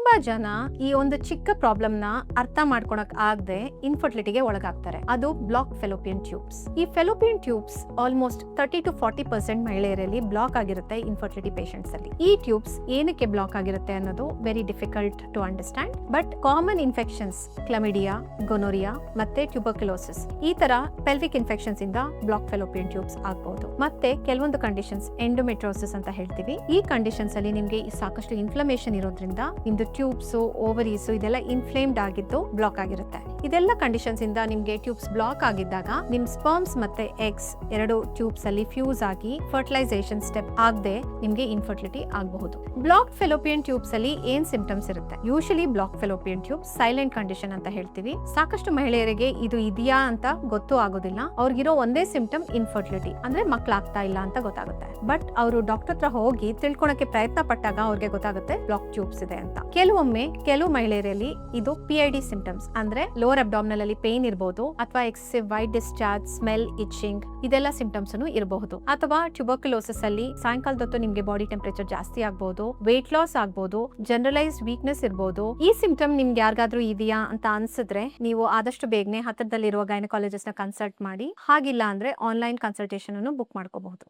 ತುಂಬಾ ಜನ ಈ ಒಂದು ಚಿಕ್ಕ ಪ್ರಾಬ್ಲಮ್ ನ ಅರ್ಥ ಮಾಡ್ಕೊಳಕ್ ಆಗದೆ ಇನ್ಫರ್ಟಿಲಿಟಿಗೆ ಒಳಗಾಗ್ತಾರೆ. ಅದು ಬ್ಲಾಕ್ ಫೆಲೋಪಿಯನ್ ಟ್ಯೂಬ್ಸ್. ಈ ಫೆಲೋಪಿಯನ್ ಟ್ಯೂಬ್ಸ್ ಆಲ್ಮೋಸ್ಟ್ 30-40% ಮಹಿಳೆಯರಲ್ಲಿ ಬ್ಲಾಕ್ ಆಗಿರುತ್ತೆ ಇನ್ಫರ್ಟಿಲಿಟಿ ಪೇಷಂಟ್ಸ್ ಅಲ್ಲಿ. ಈ ಟ್ಯೂಬ್ಸ್ ಏನಕ್ಕೆ ಬ್ಲಾಕ್ ಆಗಿರುತ್ತೆ ಅನ್ನೋದು very difficult to understand. But common infections, chlamydia, gonorrhoea ಮತ್ತೆ ಟ್ಯೂಬರ್ಕ್ಯುಲೋಸಿಸ್, ಈ ತರ ಪೆಲ್ವಿಕ್ ಇನ್ಫೆಕ್ಷನ್ಸ್ ಇಂದ ಬ್ಲಾಕ್ ಫೆಲೋಪಿಯನ್ ಟ್ಯೂಬ್ಸ್ ಆಗಬಹುದು. ಮತ್ತೆ ಕೆಲವೊಂದು ಕಂಡೀಷನ್ಸ್, ಎಂಡೋಮೆಟ್ರೋಸಿಸ್ ಅಂತ ಹೇಳ್ತೀವಿ. ಈ ಕಂಡೀಷನ್ಸ್ ಅಲ್ಲಿ ನಿಮ್ಗೆ ಸಾಕಷ್ಟು ಇನ್ಫ್ಲಮೇಷನ್ ಇರೋದ್ರಿಂದ ನಿಮ್ದು ಟ್ಯೂಬ್ಸ್, ಓವರೀಸ್ ಇದೆಲ್ಲ ಇನ್ಫ್ಲೇಮ್ಡ್ ಆಗಿದ್ದು ಬ್ಲಾಕ್ ಆಗಿರುತ್ತೆ. ಇದೆಲ್ಲ ಕಂಡೀಷನ್ಸ್ ಇಂದ ನಿಮ್ಗೆ ಟ್ಯೂಬ್ಸ್ ಬ್ಲಾಕ್ ಆಗಿದ್ದಾಗ ನಿಮ್ ಸ್ಪರ್ಮ್ಸ್ ಮತ್ತೆ ಎಗ್ಸ್ ಎರಡು ಟ್ಯೂಬ್ಸ್ ಅಲ್ಲಿ ಫ್ಯೂಸ್ ಆಗಿ ಫರ್ಟಿಲೈಸೇಷನ್ ಸ್ಟೆಪ್ ಆಗದೆ ನಿಮ್ಗೆ ಇನ್ಫರ್ಟಿಲಿಟಿ ಆಗಬಹುದು. ಬ್ಲಾಕ್ ಫೆಲೋಪಿಯನ್ ಟ್ಯೂಬ್ಸ್ ಅಲ್ಲಿ ಏನ್ ಸಿಂಪ್ಟಮ್ಸ್ ಇರುತ್ತೆ? Usually block fallopian tubes silent condition ಅಂತ ಹೇಳ್ತೀವಿ. ಸಾಕಷ್ಟು ಮಹಿಳೆಯರಿಗೆ ಇದು ಇದೆಯಾ ಅಂತ ಗೊತ್ತೂ ಆಗೋದಿಲ್ಲ. ಅವ್ರಿಗಿರೋ ಒಂದೇ ಸಿಂಪ್ಟಮ್ ಇನ್ಫರ್ಟಿಲಿಟಿ, ಅಂದ್ರೆ ಮಕ್ಳಾಗ್ತಾ ಇಲ್ಲ ಅಂತ ಗೊತ್ತಾಗುತ್ತೆ. ಬಟ್ ಅವರು ಡಾಕ್ಟರ್ ಹತ್ರ ಹೋಗಿ ತಿಳ್ಕೊಳಕ್ಕೆ ಪ್ರಯತ್ನ ಪಟ್ಟಾಗ ಅವ್ರಿಗೆ ಗೊತ್ತಾಗುತ್ತೆ ಬ್ಲಾಕ್ ಟ್ಯೂಬ್ಸ್ ಇದೆ ಅಂತ. ಕೆಲವು ಮಹಿಳೆಯರಲ್ಲಿ ಇದು PID ಸಿಂಪ್ಟಮ್ಸ್, ಅಂದ್ರೆ ಲೋವರ್ ಅಬ್ಡಾಮಿನಲ್ ಅಲ್ಲಿ ಪೇನ್ ಇರಬಹುದು, ಅಥವಾ excessive white discharge, smell, itching ಇದೆಲ್ಲ ಸಿಂಪ್ಟಮ್ಸ್ ಇರಬಹುದು. ಅಥವಾ ಟ್ಯೂಬರ್ಕ್ಯುಲೋಸಿಸ್ ಅಲ್ಲಿ ಸಾಯಂಕಾಲದ ಹೊತ್ತು ನಿಮ್ಗೆ ಬಾಡಿ ಟೆಂಪರೇಚರ್ ಜಾಸ್ತಿ ಆಗಬಹುದು, ವೇಟ್ ಲಾಸ್ ಆಗಬಹುದು, ಜನರಲೈಸ್ಡ್ ವೀಕ್ನೆಸ್ ಇರಬಹುದು. ಈ ಸಿಂಪ್ಟಮ್ ನಿಮ್ಗೆ ಯಾರಿಗಾದ್ರೂ ಇದೆಯಾ ಅಂತ ಅನ್ಸಿದ್ರೆ ನೀವು ಆದಷ್ಟು ಬೇಗನೆ ಹತ್ತಿರದಲ್ಲಿರುವ ಗೈನಕಾಲಜಿಸ್ಟ್ ನ ಕನ್ಸಲ್ಟ್ ಮಾಡಿ. ಹಾಗಿಲ್ಲ ಅಂದ್ರೆ ಆನ್ಲೈನ್ ಕನ್ಸಲ್ಟೇಷನ್ ಅನ್ನು ಬುಕ್ ಮಾಡ್ಕೋಬಹುದು.